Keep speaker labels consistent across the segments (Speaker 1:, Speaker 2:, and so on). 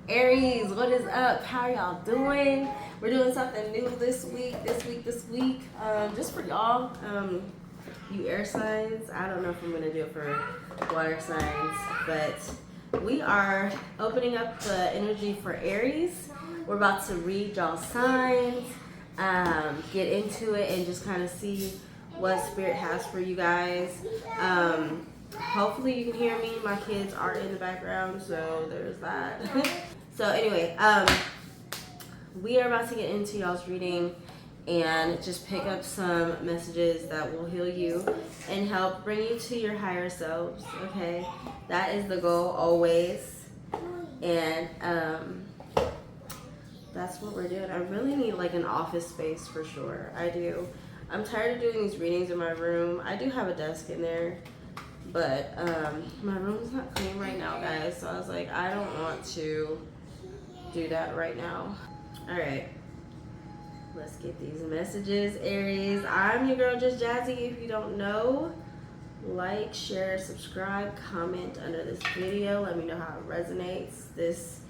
Speaker 1: Aries, what is up? How y'all doing? We're doing something new this week. Just for y'all, you air signs. I don't know if I'm gonna do it for water signs, but we are opening up the energy for Aries. We're about to read y'all signs, get into it, and just kind of see what Spirit has for you guys. Hopefully you can hear me. My kids are in the background, so there's that. So anyway, we are about to get into y'all's reading and just pick up some messages that will heal you and help bring you to your higher selves, okay? That is the goal always. And that's what we're doing. I really need like an office space for sure. I do. I'm tired of doing these readings in my room. I do have a desk in there, but my room's not clean right now, guys. So I was like, I don't want to do that right now. All right, let's get these messages, Aries. I'm your girl, Just Jazzy. If you don't know, like, share, subscribe, comment under this video. Let me know how it resonates. This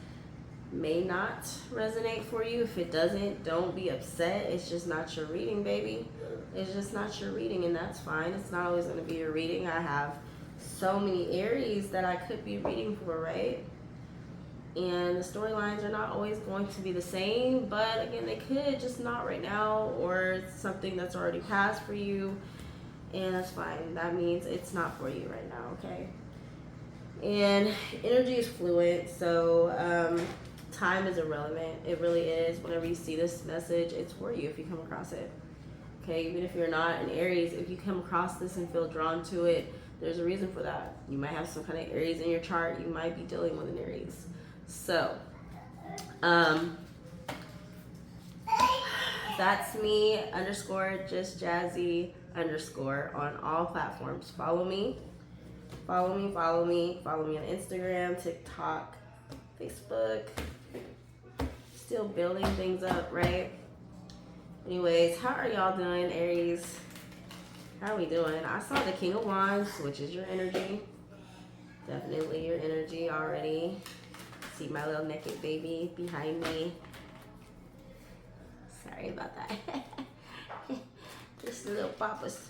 Speaker 1: may not resonate for you. If it doesn't, don't be upset. It's just not your reading, baby. It's just not your reading, and that's fine. It's not always going to be your reading. I have so many Aries that I could be reading for, right? And the storylines are not always going to be the same, but again, they could, just not right now, or something that's already passed for you, and that's fine. That means it's not for you right now, okay? And energy is fluid, so time is irrelevant. It really is. Whenever you see this message, it's for you if you come across it. Okay, even if you're not an Aries, if you come across this and feel drawn to it, there's a reason for that. You might have some kind of Aries in your chart. You might be dealing with an Aries. So, that's me, _just jazzy_ on all platforms. Follow me on Instagram, TikTok, Facebook. Still building things up, right? Anyways, how are y'all doing, Aries? How are we doing? I saw the King of Wands, which is your energy. Definitely your energy already. See my little naked baby behind me. Sorry about that. Just a little papas.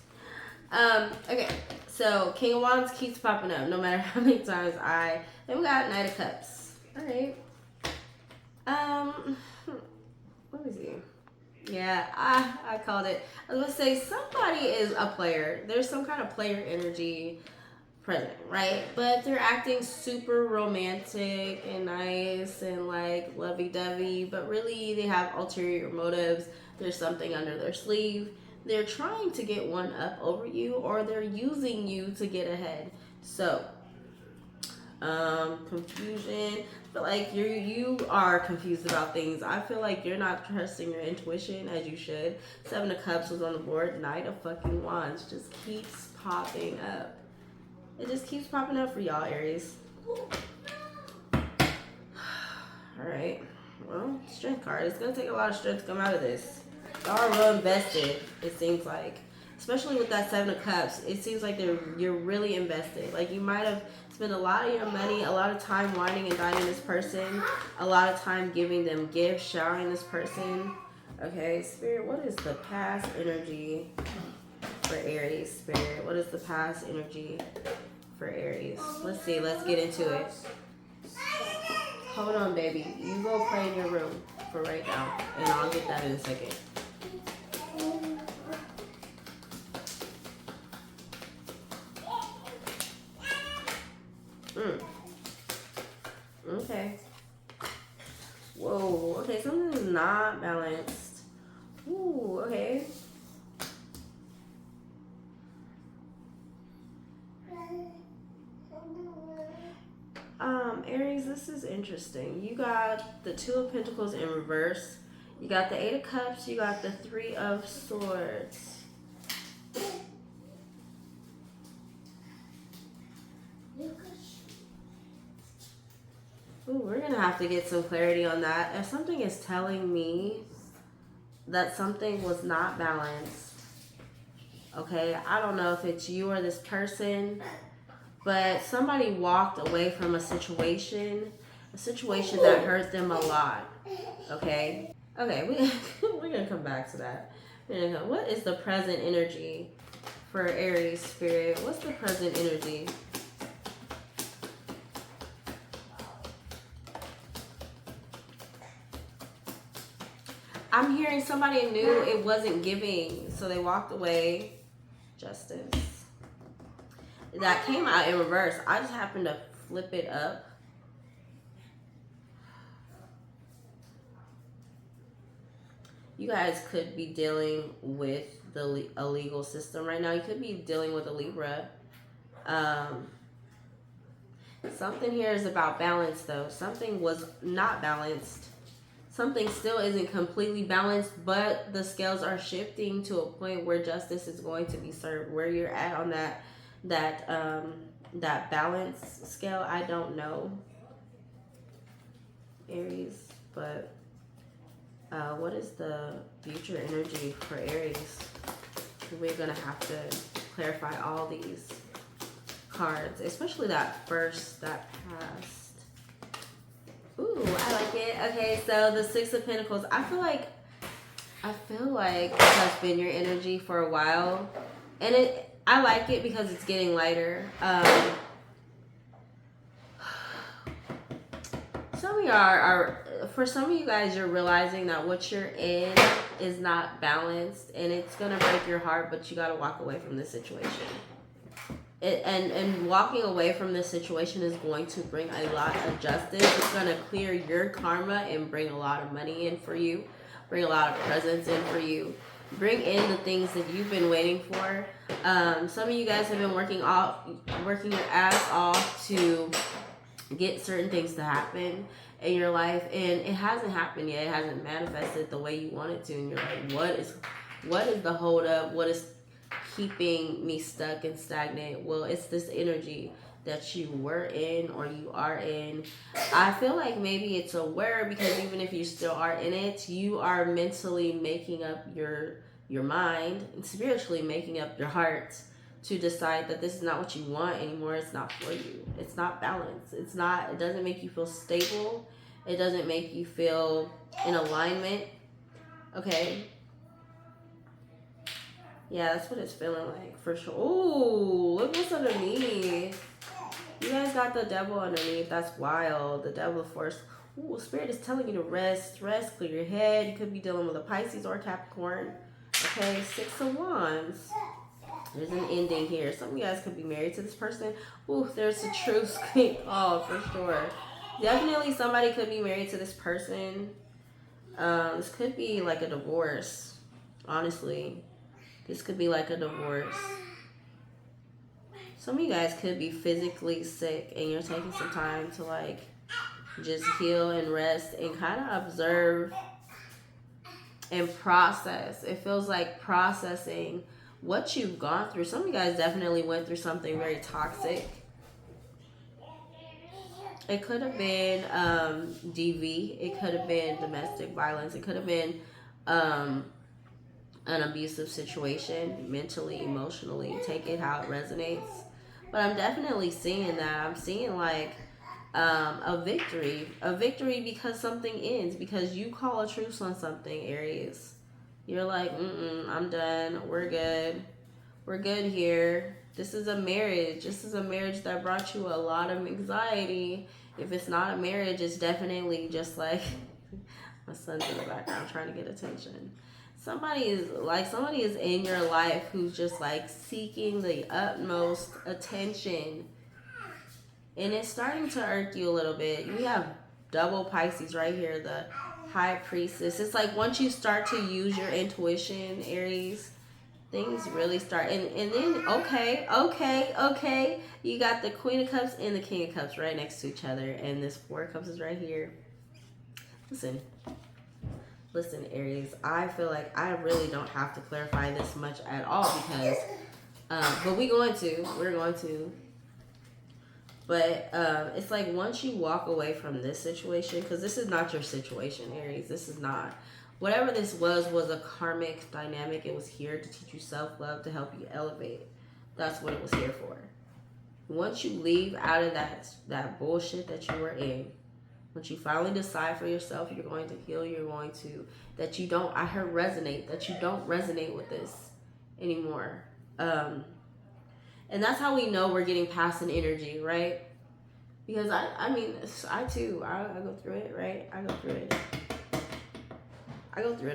Speaker 1: Okay, so King of Wands keeps popping up no matter how many times then we got Knight of Cups. Alright. Let me see. Yeah, I called it. I was gonna say somebody is a player. There's some kind of player energy present, right? But they're acting super romantic and nice and like lovey-dovey, but really they have ulterior motives. There's something under their sleeve. They're trying to get one up over you, or they're using you to get ahead. So confusion. But like you are confused about things. I feel like you're not trusting your intuition as you should. 7 of Cups was on the board. Knight of fucking Wands just keeps popping up. It just keeps popping up for y'all, Aries. Alright. Well, strength card. It's going to take a lot of strength to come out of this. Y'all are real invested, it seems like. Especially with that 7 of Cups. It seems like you're really invested. Like you might have spent a lot of your money, a lot of time whining and dining this person, a lot of time giving them gifts, showering this person. Okay, Spirit, what is the past energy for Aries? Spirit, what is the past energy for Aries? Let's see, let's get into it. Hold on, baby. You go play in your room for right now, and I'll get that in a second. Okay. Whoa. Okay, something is not balanced. Ooh, okay. Aries, this is interesting. You got the 2 of Pentacles in reverse. You got the 8 of Cups. You got the 3 of Swords. Ooh, we're going to have to get some clarity on that. If something is telling me that something was not balanced, okay, I don't know if it's you or this person, but somebody walked away from a situation A situation that hurt them a lot. Okay? Okay, we're going to come back to that. What is the present energy for Aries spirit? What's the present energy? I'm hearing somebody knew it wasn't giving, so they walked away. Justice. That came out in reverse. I just happened to flip it up. You guys could be dealing with a legal system right now. You could be dealing with a Libra. Something here is about balance, though. Something was not balanced. Something still isn't completely balanced, but the scales are shifting to a point where justice is going to be served. Where you're at on that balance scale, I don't know, Aries. But what is the future energy for Aries? We're gonna have to clarify all these cards, especially that past. Ooh, I like it. Okay, so the Six of Pentacles. I feel like this has been your energy for a while, and I like it because it's getting lighter. Some of you for some of you guys, you're realizing that what you're in is not balanced, and it's gonna break your heart, but you gotta walk away from this situation. And walking away from this situation is going to bring a lot of justice. It's going to clear your karma and bring a lot of money in for you, bring a lot of presents in for you, bring in the things that you've been waiting for. Some of you guys have been working your ass off to get certain things to happen in your life, and it hasn't happened yet. It hasn't manifested the way you want it to, and you're like, what is the hold up? What is keeping me stuck and stagnant? Well, it's this energy that you were in or you are in. I feel like maybe it's aware, because even if you still are in it, you are mentally making up your mind and spiritually making up your heart to decide that this is not what you want anymore. It's not for you. It's not balanced. It doesn't make you feel stable. It doesn't make you feel in alignment. Okay. Yeah, that's what it's feeling like, for sure. Ooh, look what's underneath. You guys got the devil underneath. That's wild. The devil force. Ooh, Spirit is telling you to rest, clear your head. You could be dealing with a Pisces or a Capricorn. Okay, Six of Wands. There's an ending here. Some of you guys could be married to this person. Ooh, there's a truce. Oh, for sure. Definitely somebody could be married to this person. This could be like a divorce, honestly. This could be like a divorce. Some of you guys could be physically sick and you're taking some time to like just heal and rest and kind of observe and process. It feels like processing what you've gone through. Some of you guys definitely went through something very toxic. It could have been DV. It could have been domestic violence. It could have been an abusive situation, mentally, emotionally. Take it how it resonates. But I'm definitely seeing that. I'm seeing like a victory because something ends, because you call a truce on something, Aries. You're like, I'm done. We're good here. This is a marriage. This is a marriage that brought you a lot of anxiety. If it's not a marriage, it's definitely just like my son's in the background trying to get attention. Somebody is in your life who's just like seeking the utmost attention. And it's starting to irk you a little bit. You have double Pisces right here, the High Priestess. It's like once you start to use your intuition, Aries, things really start. And then, okay. You got the Queen of Cups and the King of Cups right next to each other. And this Four of Cups is right here. Listen, Aries, I feel like I really don't have to clarify this much at all because, but we're going to. But it's like once you walk away from this situation, because this is not your situation, Aries. This is not. Whatever this was a karmic dynamic. It was here to teach you self-love, to help you elevate. That's what it was here for. Once you leave out of that bullshit that you were in, Once you finally decide for yourself, you're going to heal, you're going to, that you don't, I heard resonate, that you don't resonate with this anymore. And that's how we know we're getting past an energy, right? Because I mean, I too, I go through it, right? I go through it.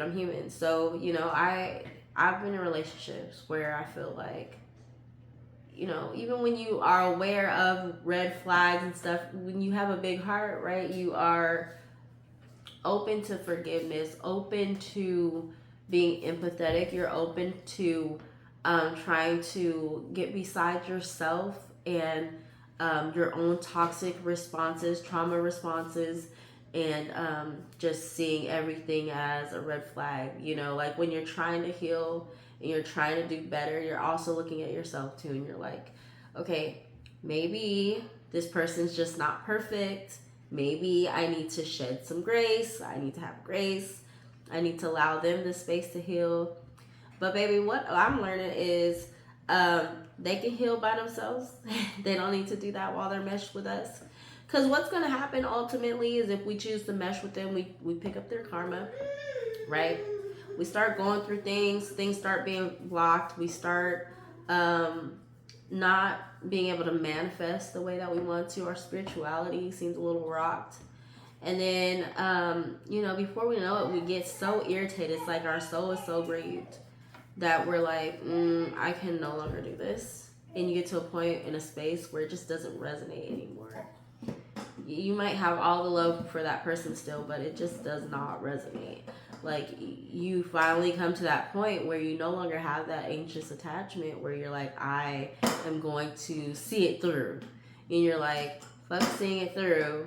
Speaker 1: I'm human. So, you know, I've been in relationships where I feel like, you know, even when you are aware of red flags and stuff, when you have a big heart, right, you are open to forgiveness, open to being empathetic. You're open to trying to get beside yourself and your own toxic responses, trauma responses, and just seeing everything as a red flag. You know, like when you're trying to heal and you're trying to do better, you're also looking at yourself too, and you're like, okay, maybe this person's just not perfect. Maybe I need to shed some grace. I need to have grace. I need to allow them the space to heal. But baby, what I'm learning is they can heal by themselves. They don't need to do that while they're meshed with us. Because what's going to happen ultimately is if we choose to mesh with them, we pick up their karma, right? We start going through things start being blocked. We start not being able to manifest the way that we want to. Our spirituality seems a little rocked. And then, you know, before we know it, we get so irritated. It's like our soul is so grieved that we're like, I can no longer do this. And you get to a point in a space where it just doesn't resonate anymore. You might have all the love for that person still, but it just does not resonate. Like, you finally come to that point where you no longer have that anxious attachment where you're like, I am going to see it through. And you're like, fuck seeing it through.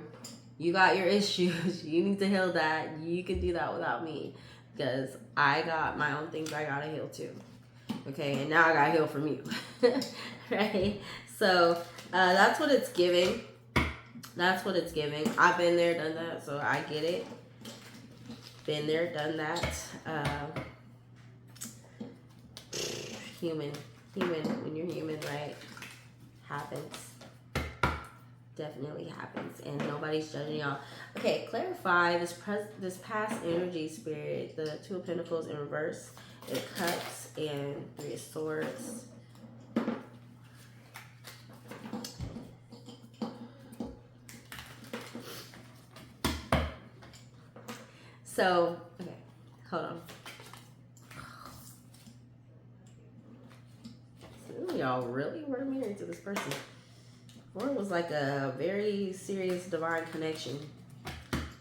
Speaker 1: You got your issues. You need to heal that. You can do that without me. Because I got my own things I gotta heal too. Okay, and now I gotta heal from you. Right? So that's what it's giving. That's what it's giving. I've been there, done that, so I get it. Been there, done that. Human, when you're human, right? Happens. Definitely happens, and nobody's judging y'all. Okay, clarify this past energy, spirit. The Two of Pentacles in reverse, it cups, and Three of Swords. So, okay, hold on. So, y'all really were married to this person. Or it was like a very serious divine connection.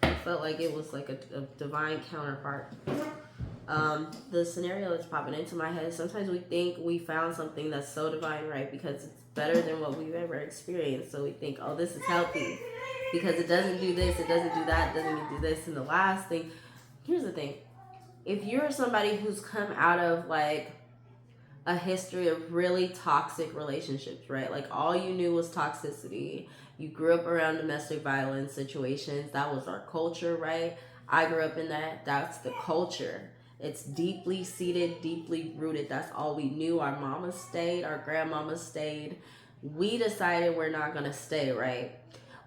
Speaker 1: I felt like it was like a divine counterpart. The scenario that's popping into my head, sometimes we think we found something that's so divine, right? Because it's better than what we've ever experienced. So we think, oh, this is healthy. Because it doesn't do this, it doesn't do that, it doesn't do this. And the last thing, here's the thing. If you're somebody who's come out of like a history of really toxic relationships, right? Like all you knew was toxicity. You grew up around domestic violence situations. That was our culture, right? I grew up in that. That's the culture. It's deeply seated, deeply rooted. That's all we knew. Our mamas stayed, our grandmamas stayed. We decided we're not going to stay, right?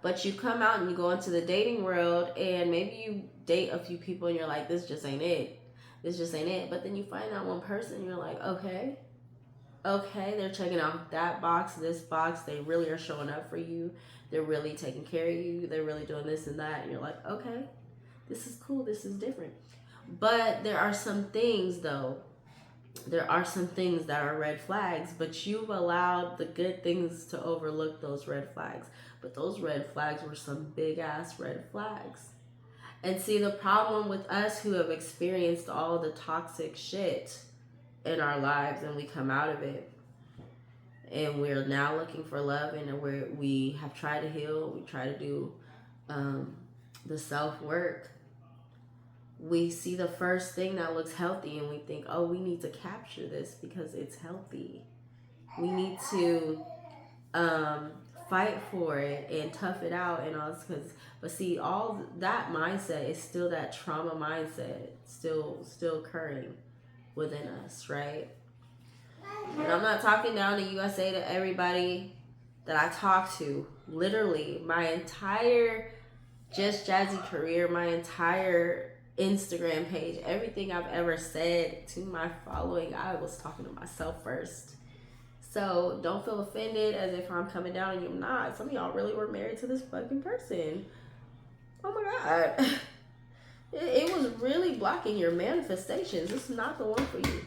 Speaker 1: But you come out and you go into the dating world and maybe you date a few people and you're like, this just ain't it. This just ain't it. But then you find out one person and you're like, okay, they're checking out that box, this box. They really are showing up for you. They're really taking care of you. They're really doing this and that. And you're like, okay, this is cool. This is different. But there are some things, though. There are some things that are red flags, but you've allowed the good things to overlook those red flags. But those red flags were some big ass red flags. And see, the problem with us who have experienced all the toxic shit in our lives and we come out of it and we're now looking for love and we have tried to heal, we try to do the self-work. We see the first thing that looks healthy and we think, oh, we need to capture this because it's healthy. We need to fight for it and tough it out and all this. But see, all that mindset is still that trauma mindset, still occurring within us, right? And I'm not talking down to you. I say to everybody that I talk to, literally, my entire Just Jazzy career, my entire Instagram page, everything I've ever said to my following, I was talking to myself first. So don't feel offended as if I'm coming down on you. I'm not. Some of y'all really were married to this fucking person. Oh my God. It was really blocking your manifestations. It's not the one for you.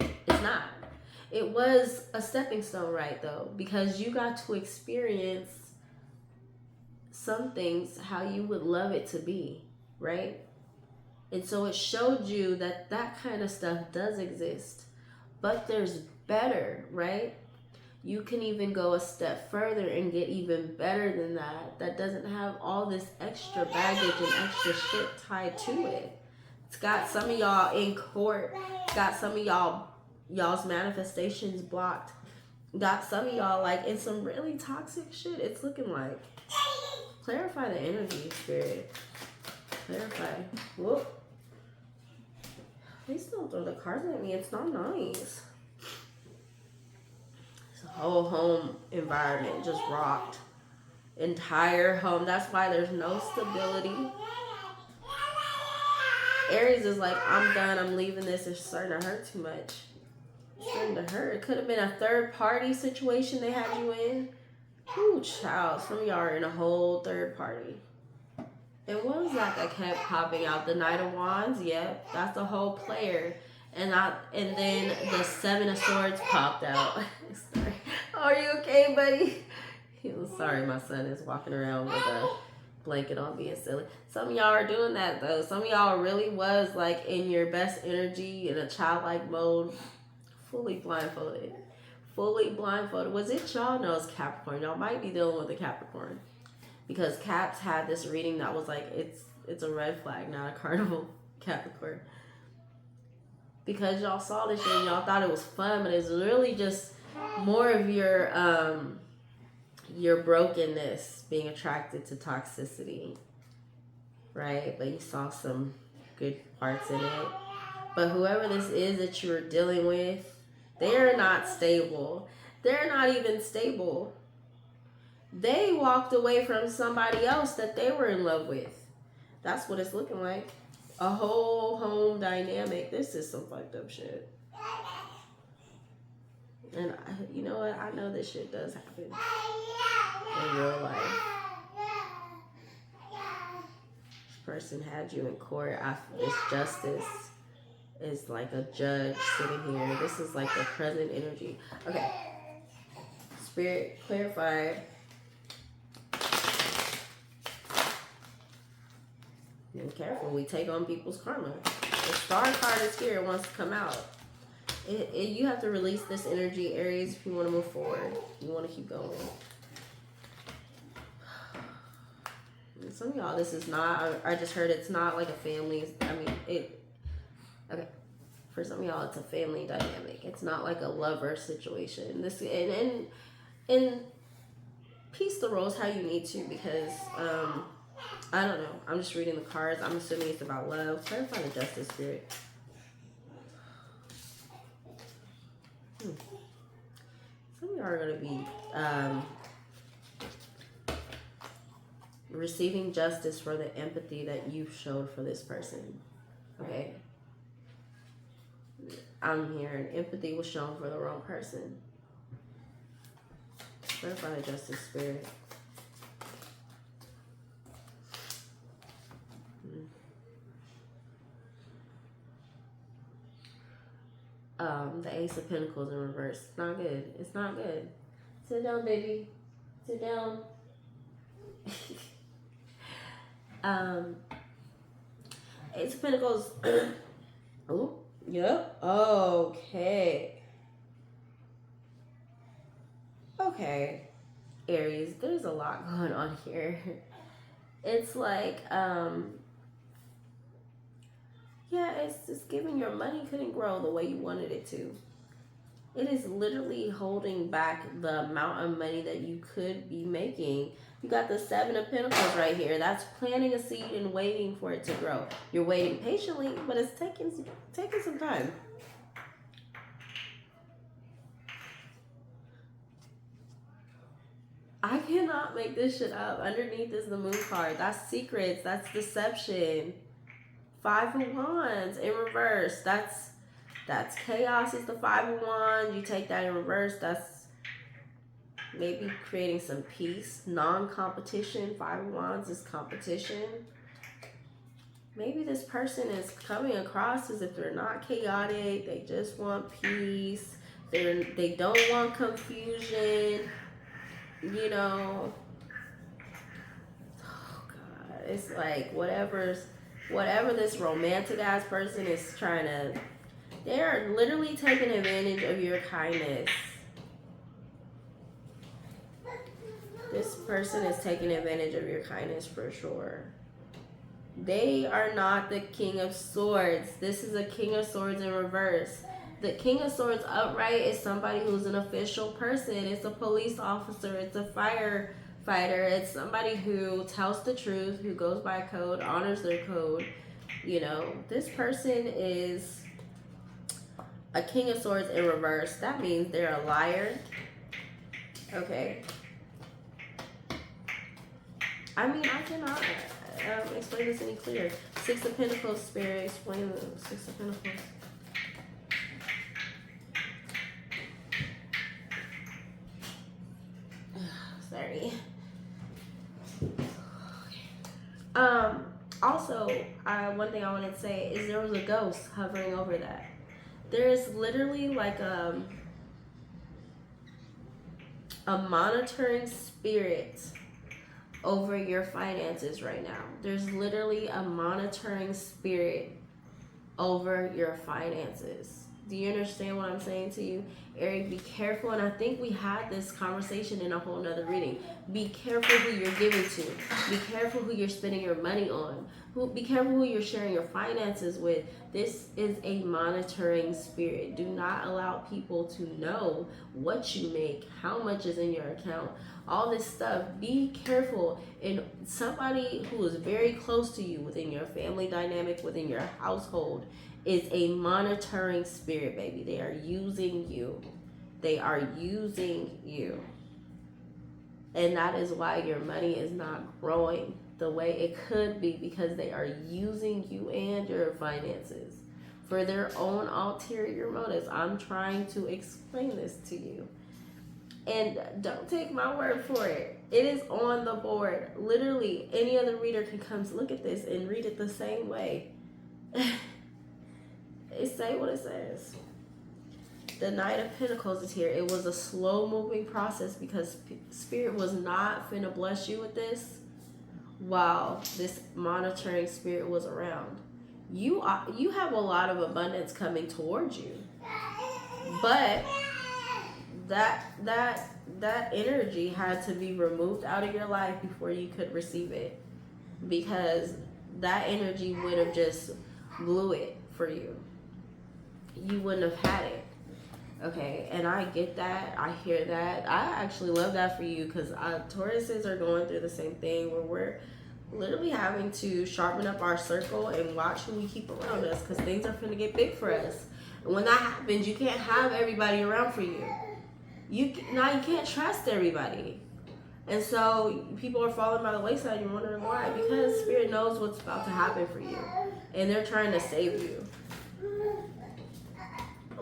Speaker 1: It's not. It was a stepping stone, right, though, because you got to experience some things how you would love it to be, right? And so it showed you that that kind of stuff does exist, but there's better, right? You can even go a step further and get even better than that. That doesn't have all this extra baggage and extra shit tied to it. It's got some of y'all in court. It's got some of y'all's manifestations blocked. Got some of y'all like in some really toxic shit. It's looking like. Clarify the energy, Spirit. Clarify. Whoop. Please don't throw the cards at me. It's not nice. This whole home environment just rocked. Entire home. That's why there's no stability. Aries is like, I'm done. I'm leaving this. It's starting to hurt too much. It's starting to hurt. It could have been a third party situation they had you in. Ooh, child. Some of y'all are in a whole third party. And what was that kept popping out? The Knight of Wands? Yep. That's the whole player. And then the Seven of Swords popped out. Sorry. Are you okay, buddy? Sorry, my son is walking around with a blanket on being silly. Some of y'all are doing that, though. Some of y'all really was like in your best energy in a childlike mode. Fully blindfolded. Fully blindfolded. Was it y'all? No, it's Capricorn. Y'all might be dealing with a Capricorn. Because Caps had this reading that was like, it's a red flag, not a carnival. Capricorn. Because y'all saw this shit and y'all thought it was fun, but it's really just more of your brokenness being attracted to toxicity. Right? But you saw some good parts in it. But whoever this is that you're dealing with, they're not stable. They're not even stable. They walked away from somebody else that they were in love with. That's what it's looking like. A whole home dynamic. This is some fucked up shit. And you know what? I know this shit does happen in real life. This person had you in court after this justice is like a judge sitting here. This is like the present energy. Okay. Spirit, clarify. Be careful, we take on people's karma. The star card is here, it wants to come out. You have to release this energy, Aries, if you want to move forward. You want to keep going. And some of y'all, this is not, I just heard it's not like a family. I mean, okay. For some of y'all, it's a family dynamic. It's not like a lover situation. This and piece the roles how you need to, because I don't know. I'm just reading the cards. I'm assuming it's about love. Clarify the Justice, Spirit. Some of y'all are going to be receiving justice for the empathy that you showed for this person. Okay? I'm hearing empathy was shown for the wrong person. Clarify the Justice, Spirit. The Ace of Pentacles in reverse. It's not good. It's not good. Sit down, baby. Sit down. Ace of Pentacles. Oh, yep. Okay. Okay. Aries, there's a lot going on here. It's like, yeah, it's just giving your money couldn't grow the way you wanted it to. It is literally holding back the amount of money that you could be making. You got the Seven of Pentacles right here. That's planting a seed and waiting for it to grow. You're waiting patiently, but it's taking some time. I cannot make this shit up. Underneath is the moon card. That's secrets. That's deception. Five of Wands in reverse. That's chaos is the Five of Wands. You take that in reverse. That's maybe creating some peace. Non-competition. Five of Wands is competition. Maybe this person is coming across as if they're not chaotic. They just want peace. They don't want confusion. You know. Oh God. It's like whatever this romantic ass person is trying to, they are literally taking advantage of your kindness. This person is taking advantage of your kindness for sure. They are not the King of Swords. This is a King of Swords in reverse. The King of Swords upright is somebody who's an official person. It's a police officer. It's a firefighter. It's somebody who tells the truth, who goes by code, honors their code. You know, this person is a King of Swords in reverse. That means they're a liar. Okay. I mean, I cannot explain this any clearer. Six of Pentacles, Spirit, explain the Six of Pentacles. Sorry. Also, one thing I wanted to say is there was a ghost hovering over that. There is literally like a monitoring spirit over your finances right now. There's literally a monitoring spirit over your finances. Do you understand what I'm saying to you? Eric, be careful. And I think we had this conversation in a whole nother reading. Be careful who you're giving to. Be careful who you're spending your money on. Be careful who you're sharing your finances with. This is a monitoring spirit. Do not allow people to know what you make, how much is in your account, all this stuff. Be careful. And somebody who is very close to you within your family dynamic, within your household, is a monitoring spirit, baby. They are using you. They are using you. And that is why your money is not growing the way it could be, because they are using you and your finances for their own ulterior motives. I'm trying to explain this to you. And don't take my word for it. It is on the board. Literally, any other reader can come look at this and read it the same way. It say what it says. The Knight of Pentacles is here. It was a slow moving process because Spirit was not finna bless you with this while this monitoring spirit was around. You have a lot of abundance coming towards you, but that energy had to be removed out of your life before you could receive it, because that energy would have just blew it for you. You wouldn't have had it. Okay, and I get that. I hear that. I actually love that for you, because Tauruses are going through the same thing where we're literally having to sharpen up our circle and watch who we keep around us, because things are finna get big for us. And when that happens, you can't have everybody around for you. You can't trust everybody. And so people are falling by the wayside. You're wondering why. Because Spirit knows what's about to happen for you, and they're trying to save you.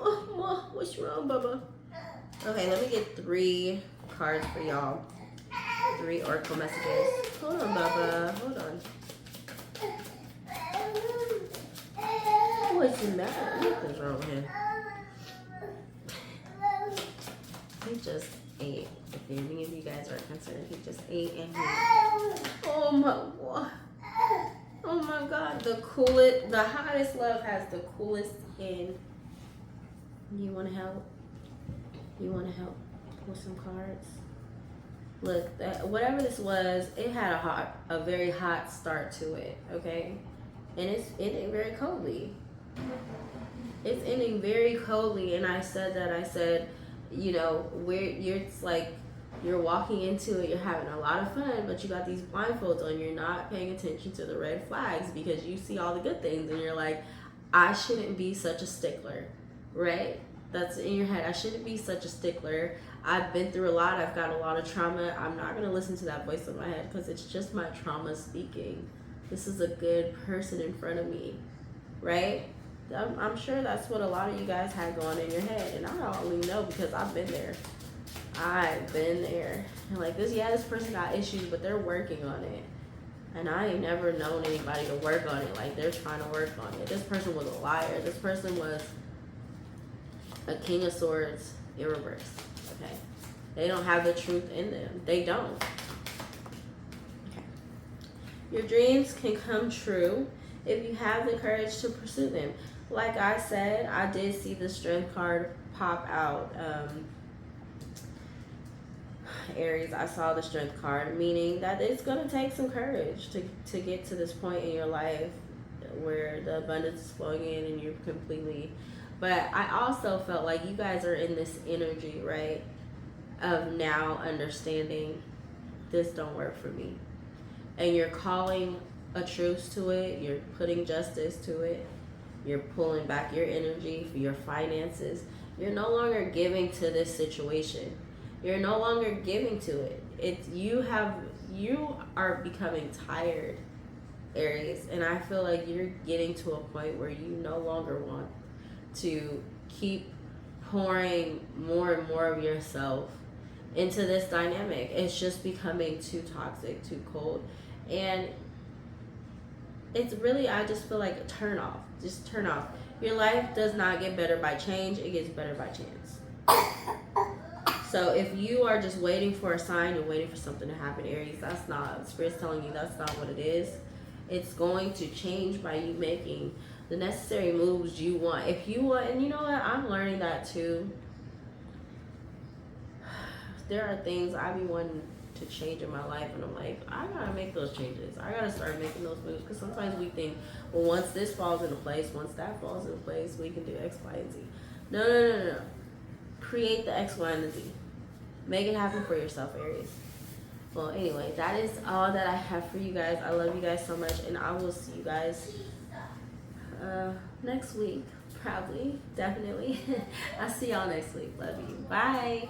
Speaker 1: Oh, what's wrong, Bubba? Okay, let me get 3 cards for y'all. 3 oracle messages. Hold on, Bubba. Hold on. What's the matter? Nothing's wrong with him. He just ate. If any of you guys are concerned, he just ate and he... Oh my God. Oh my God. The hottest love has the coolest skin. You want to help? You want to help pull some cards? Look, whatever this was, it had a very hot start to it, okay? And it's ending very coldly. It's ending very coldly, and I said, you know, it's like you're walking into it, you're having a lot of fun, but you got these blindfolds on, you're not paying attention to the red flags because you see all the good things, and you're like, I shouldn't be such a stickler, right? that's in your head. I shouldn't be such a stickler. I've been through a lot. I've got a lot of trauma. I'm not going to listen to that voice in my head because it's just my trauma speaking. This is a good person in front of me, right? I'm sure that's what a lot of you guys had going in your head. And I only know because I've been there. I've been there. And like this, yeah, this person got issues, but they're working on it. And I ain't never known anybody to work on it like they're trying to work on it. This person was a liar. This person was a king of swords in reverse. Okay, they don't have the truth in them. They don't. Okay, your dreams can come true if you have the courage to pursue them. Like I said, I did see the strength card pop out. Aries, I saw the strength card, meaning that it's going to take some courage to get to this point in your life where the abundance is flowing in and you're completely. But I also felt like you guys are in this energy, right, of now understanding this don't work for me. And you're calling a truce to it. You're putting justice to it. You're pulling back your energy for your finances. You're no longer giving to this situation. You're no longer giving to it. You are becoming tired, Aries, and I feel like you're getting to a point where you no longer want to keep pouring more and more of yourself into this dynamic. It's just becoming too toxic, too cold, and it's really, I just feel like turn off. Just turn off. Your life does not get better by change. It gets better by chance. So if you are just waiting for a sign, you're waiting for something to happen, Aries, that's not, Spirit's telling you that's not what it is. It's going to change by you making the necessary moves you want. If you want, and you know what, I'm learning that too. There are things I be wanting to change in my life, and I'm like, I gotta make those changes. I gotta start making those moves, because sometimes we think, well, once this falls into place, once that falls into place, we can do X, Y, and Z. No. Create the X, Y, and the Z. Make it happen for yourself, Aries. Well, anyway, that is all that I have for you guys. I love you guys so much, and I will see you guys next week. Probably. Definitely. I'll see y'all next week. Love you. Bye.